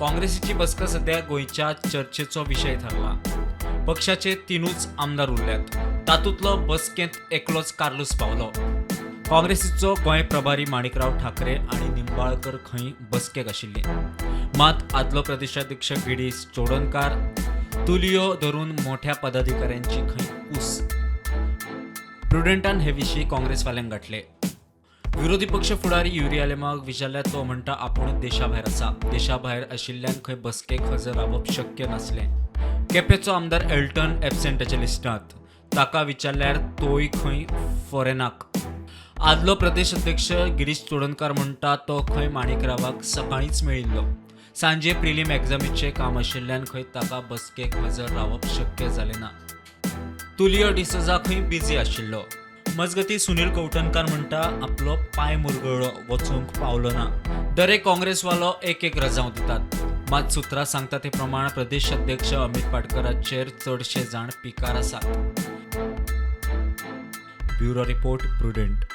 काँग्रेसीची बसका सध्या गोंयच्या चर्चेचो विशय ठरला. पक्षाचे तिनूच आमदार उरल्यात. तातूंतलो बसकेंत एकलोच कार्लोस पावलो. काँग्रेसीचो गोंय प्रभारी माणिकराव ठाकरे आनी निंबाळकर खंय बसकेक आशिल्ले. मात आदलो प्रदेशाध्यक्ष गिरीश चोडणकार तुलयो धरून मोठ्या पदाधिकाऱ्यांची खंय कूस. प्रुडंटान हे विशीं काँग्रेस फाल्यांक गाठले. विरोधी पक्ष फुडारी युरी आलेमाक विचारल्यार तो म्हणटा आपूण देशाभायर आसा. देशाभायर आशिल्ल्यांक खंय बसकेक हजर रावप शक्य नासलें. केपेंचो आमदार एल्टन एबसेंटाच्या लिस्टांत. ताका विचारल्यार तोय खंय फॉरेनाक. आदलो प्रदेश अध्यक्ष गिरीश चोडणकार म्हणटा तो खंय माणिकरावाक सकाळींच मेळिल्लो. सांजे प्रिलीम एग्जामीचें काम आशिल्ल्यान खंय ताका बसकेक हजर रावप शक्य जालें ना. तुलियो डिसोजा खंय बिजी आशिल्लो. मजगतीं सुनील कवठणकार म्हणटा आपलो पांय मुरगळ्ळो, वचूंक पावलो ना. दरेक काँग्रेसवालो एक रजाव दितात. मात सुत्रां सांगता ते प्रमाण प्रदेश अध्यक्ष अमित पाटकराचेर चडशे जाण पिकार आसात. Bureau report prudent.